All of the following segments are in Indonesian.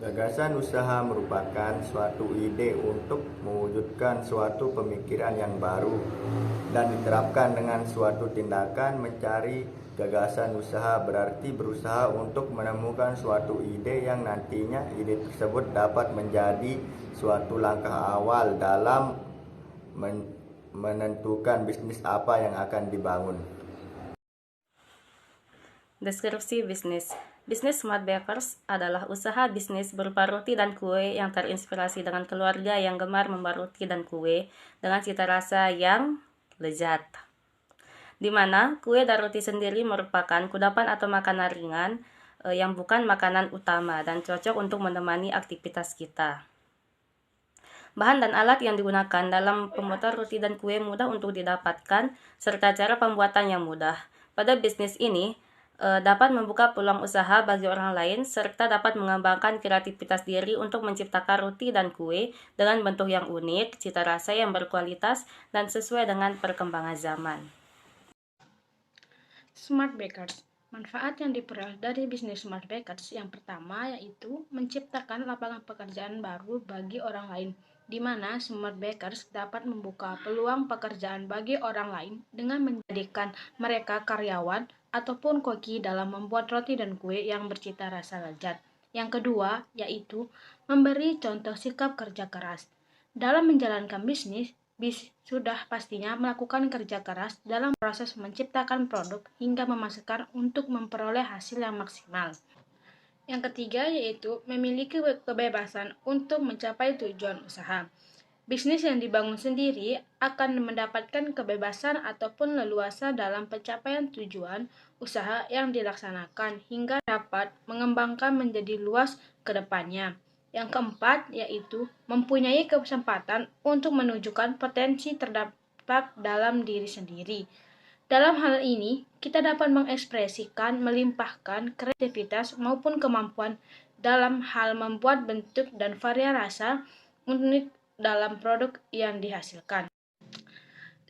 Gagasan usaha merupakan suatu ide untuk mewujudkan suatu pemikiran yang baru dan diterapkan dengan suatu tindakan. Mencari gagasan usaha berarti berusaha untuk menemukan suatu ide yang nantinya ide tersebut dapat menjadi suatu langkah awal dalam menentukan bisnis apa yang akan dibangun. Deskripsi bisnis. Bisnis Smart Bakers adalah usaha bisnis berupa roti dan kue yang terinspirasi dengan keluarga yang gemar membuat roti dan kue dengan cita rasa yang lezat. Di mana kue dan roti sendiri merupakan kudapan atau makanan ringan yang bukan makanan utama dan cocok untuk menemani aktivitas kita. Bahan dan alat yang digunakan dalam pembuatan roti dan kue mudah untuk didapatkan, serta cara pembuatan yang mudah. Pada bisnis ini, dapat membuka peluang usaha bagi orang lain, serta dapat mengembangkan kreativitas diri untuk menciptakan roti dan kue dengan bentuk yang unik, cita rasa yang berkualitas, dan sesuai dengan perkembangan zaman. Smart Bakers. Manfaat yang diperoleh dari bisnis Smart Bakers yang pertama yaitu menciptakan lapangan pekerjaan baru bagi orang lain, di mana Smart Bakers dapat membuka peluang pekerjaan bagi orang lain dengan menjadikan mereka karyawan ataupun koki dalam membuat roti dan kue yang bercita rasa lezat. Yang kedua yaitu memberi contoh sikap kerja keras. Dalam menjalankan bisnis, sudah pastinya melakukan kerja keras dalam proses menciptakan produk hingga memasarkan untuk memperoleh hasil yang maksimal. Yang ketiga yaitu memiliki kebebasan untuk mencapai tujuan usaha. Bisnis yang dibangun sendiri akan mendapatkan kebebasan ataupun leluasa dalam pencapaian tujuan usaha yang dilaksanakan hingga dapat mengembangkan menjadi luas ke depannya. Yang keempat yaitu mempunyai kesempatan untuk menunjukkan potensi terdapat dalam diri sendiri. Dalam hal ini, kita dapat mengekspresikan, melimpahkan kreativitas maupun kemampuan dalam hal membuat bentuk dan variasi rasa unik dalam produk yang dihasilkan.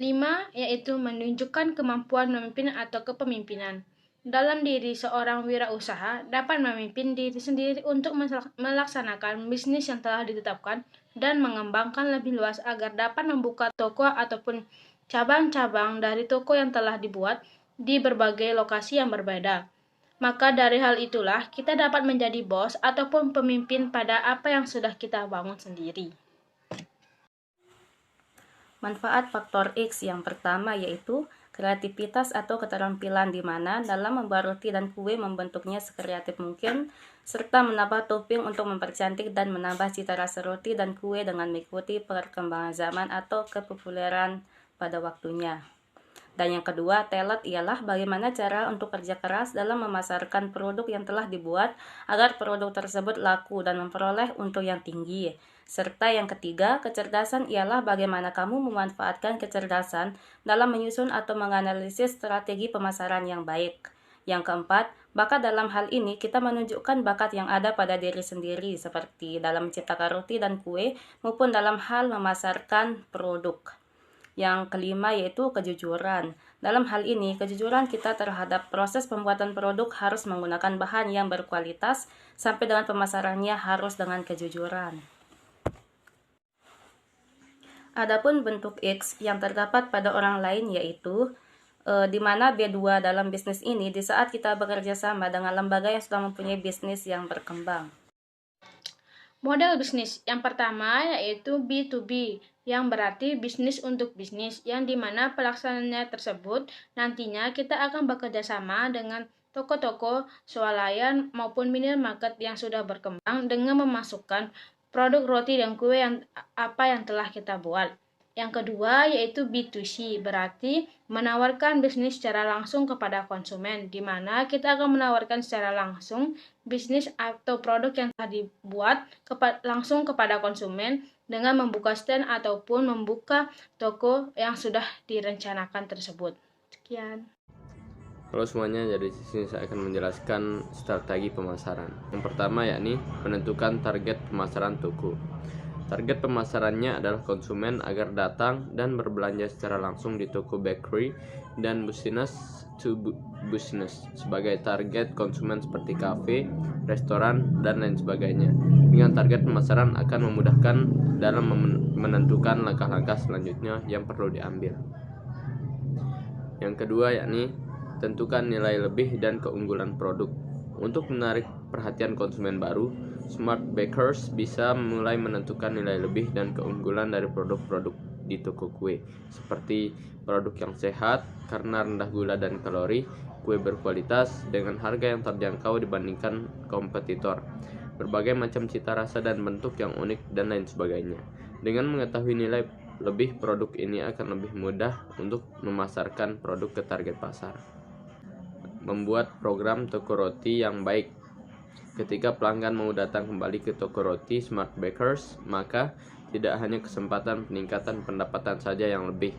5. Yaitu menunjukkan kemampuan memimpin atau kepemimpinan. Dalam diri seorang wirausaha dapat memimpin diri sendiri untuk melaksanakan bisnis yang telah ditetapkan dan mengembangkan lebih luas agar dapat membuka toko ataupun cabang-cabang dari toko yang telah dibuat di berbagai lokasi yang berbeda. Maka dari hal itulah kita dapat menjadi bos ataupun pemimpin pada apa yang sudah kita bangun sendiri. Manfaat faktor X yang pertama yaitu kreativitas atau keterampilan di mana dalam membuat roti dan kue membentuknya sekreatif mungkin, serta menambah topping untuk mempercantik dan menambah cita rasa roti dan kue dengan mengikuti perkembangan zaman atau kepopuleran pada waktunya. Dan yang kedua, talent ialah bagaimana cara untuk kerja keras dalam memasarkan produk yang telah dibuat agar produk tersebut laku dan memperoleh untung yang tinggi. Serta yang ketiga, kecerdasan ialah bagaimana kamu memanfaatkan kecerdasan dalam menyusun atau menganalisis strategi pemasaran yang baik. Yang keempat, bakat dalam hal ini kita menunjukkan bakat yang ada pada diri sendiri seperti dalam menciptakan roti dan kue maupun dalam hal memasarkan produk. Yang kelima yaitu kejujuran. Dalam hal ini, kejujuran kita terhadap proses pembuatan produk harus menggunakan bahan yang berkualitas sampai dengan pemasarannya harus dengan kejujuran. Adapun bentuk X yang terdapat pada orang lain yaitu di mana B2 dalam bisnis ini di saat kita bekerja sama dengan lembaga yang sudah mempunyai bisnis yang berkembang. Model bisnis yang pertama yaitu B2B, yang berarti bisnis untuk bisnis, yang dimana pelaksananya tersebut nantinya kita akan bekerja sama dengan toko-toko swalayan maupun minimarket yang sudah berkembang dengan memasukkan produk roti dan kue yang telah kita buat. Yang kedua yaitu B2C, berarti menawarkan bisnis secara langsung kepada konsumen, di mana kita akan menawarkan secara langsung bisnis atau produk yang telah dibuat langsung kepada konsumen dengan membuka stand ataupun membuka toko yang sudah direncanakan tersebut. Sekian. Halo semuanya, dari sini saya akan menjelaskan strategi pemasaran. Yang pertama yakni menentukan target pemasaran toko. Target pemasarannya adalah konsumen agar datang dan berbelanja secara langsung di toko bakery dan business to business sebagai target konsumen seperti kafe, restoran, dan lain sebagainya. Dengan target pemasaran akan memudahkan dalam menentukan langkah-langkah selanjutnya yang perlu diambil. Yang kedua yakni tentukan nilai lebih dan keunggulan produk. Untuk menarik perhatian konsumen baru, Smart Bakers bisa mulai menentukan nilai lebih dan keunggulan dari produk-produk di toko kue, seperti produk yang sehat karena rendah gula dan kalori, kue berkualitas dengan harga yang terjangkau dibandingkan kompetitor, berbagai macam cita rasa dan bentuk yang unik, dan lain sebagainya. Dengan mengetahui nilai lebih, produk ini akan lebih mudah untuk memasarkan produk ke target pasar. Membuat program toko roti yang baik. Ketika pelanggan mau datang kembali ke toko roti Smart Bakers, maka tidak hanya kesempatan peningkatan pendapatan saja yang lebih,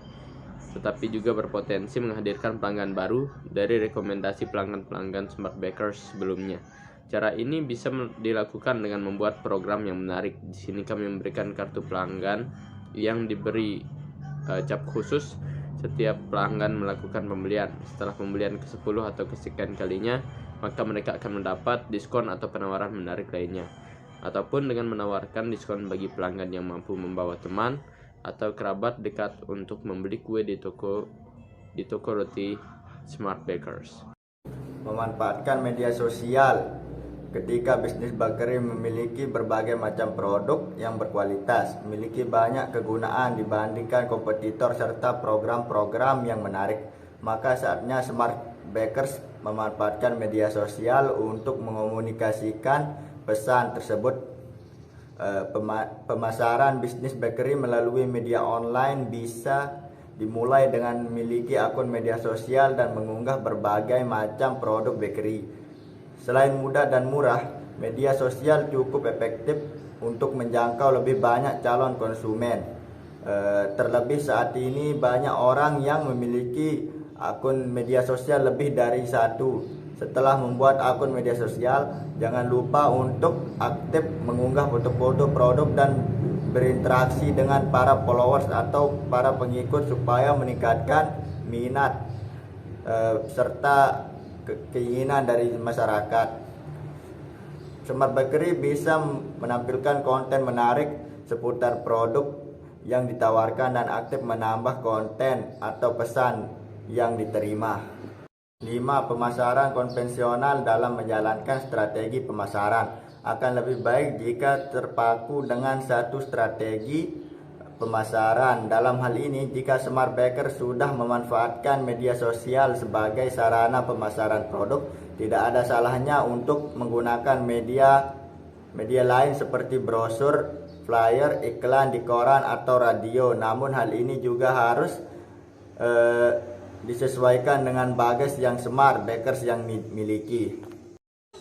tetapi juga berpotensi menghadirkan pelanggan baru dari rekomendasi pelanggan-pelanggan Smart Bakers sebelumnya. Cara ini bisa dilakukan dengan membuat program yang menarik. Di sini kami memberikan kartu pelanggan yang diberi cap khusus setiap pelanggan melakukan pembelian. Setelah pembelian ke-10 atau kesekian kalinya, maka mereka akan mendapat diskon atau penawaran menarik lainnya. Ataupun dengan menawarkan diskon bagi pelanggan yang mampu membawa teman atau kerabat dekat untuk membeli kue di toko roti Smart Bakers. Memanfaatkan media sosial. Ketika bisnis bakery memiliki berbagai macam produk yang berkualitas, memiliki banyak kegunaan dibandingkan kompetitor serta program-program yang menarik, maka saatnya Smart Bakers memanfaatkan media sosial untuk mengomunikasikan pesan tersebut. Pemasaran bisnis bakery melalui media online bisa dimulai dengan memiliki akun media sosial dan mengunggah berbagai macam produk bakery. Selain mudah dan murah, media sosial cukup efektif untuk menjangkau lebih banyak calon konsumen. Terlebih saat ini banyak orang yang memiliki akun media sosial lebih dari satu. Setelah membuat akun media sosial, jangan lupa untuk aktif mengunggah foto-foto produk dan berinteraksi dengan para followers atau para pengikut supaya meningkatkan minat serta keinginan dari masyarakat. Smart Bakery bisa menampilkan konten menarik seputar produk yang ditawarkan dan aktif menambah konten atau pesan yang diterima. 5. Pemasaran konvensional. Dalam menjalankan strategi pemasaran, akan lebih baik jika terpaku dengan satu strategi pemasaran. Dalam hal ini, jika Smart Baker sudah memanfaatkan media sosial sebagai sarana pemasaran produk, tidak ada salahnya untuk menggunakan media lain seperti brosur, flyer, iklan di koran atau radio. Namun hal ini juga harus disesuaikan dengan bagas yang Smart Bakers yang miliki.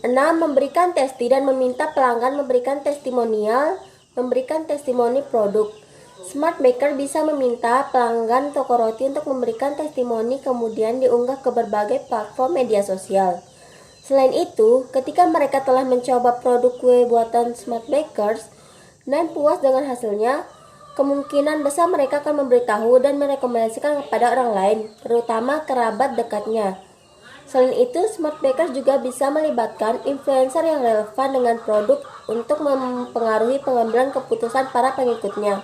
6. Memberikan testi dan meminta pelanggan memberikan testimoni produk. Smart Baker bisa meminta pelanggan toko roti untuk memberikan testimoni kemudian diunggah ke berbagai platform media sosial. Selain itu, ketika mereka telah mencoba produk kue buatan Smart Bakers dan puas dengan hasilnya, kemungkinan besar mereka akan memberitahu dan merekomendasikan kepada orang lain, terutama kerabat dekatnya. Selain itu, Smart Bakers juga bisa melibatkan influencer yang relevan dengan produk untuk mempengaruhi pengambilan keputusan para pengikutnya.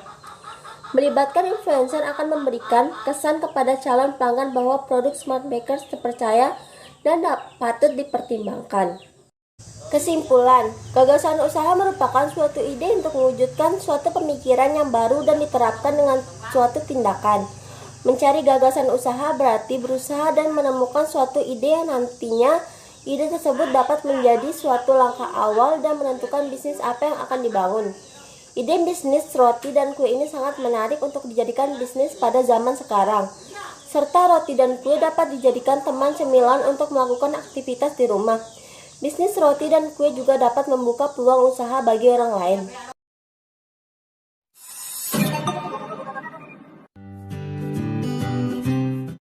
Melibatkan influencer akan memberikan kesan kepada calon pelanggan bahwa produk Smart Bakers terpercaya dan patut dipertimbangkan. Kesimpulan, gagasan usaha merupakan suatu ide untuk mewujudkan suatu pemikiran yang baru dan diterapkan dengan suatu tindakan. Mencari gagasan usaha berarti berusaha dan menemukan suatu ide yang nantinya ide tersebut dapat menjadi suatu langkah awal dan menentukan bisnis apa yang akan dibangun. Ide bisnis roti dan kue ini sangat menarik untuk dijadikan bisnis pada zaman sekarang. Serta roti dan kue dapat dijadikan teman cemilan untuk melakukan aktivitas di rumah. Bisnis roti dan kue juga dapat membuka peluang usaha bagi orang lain.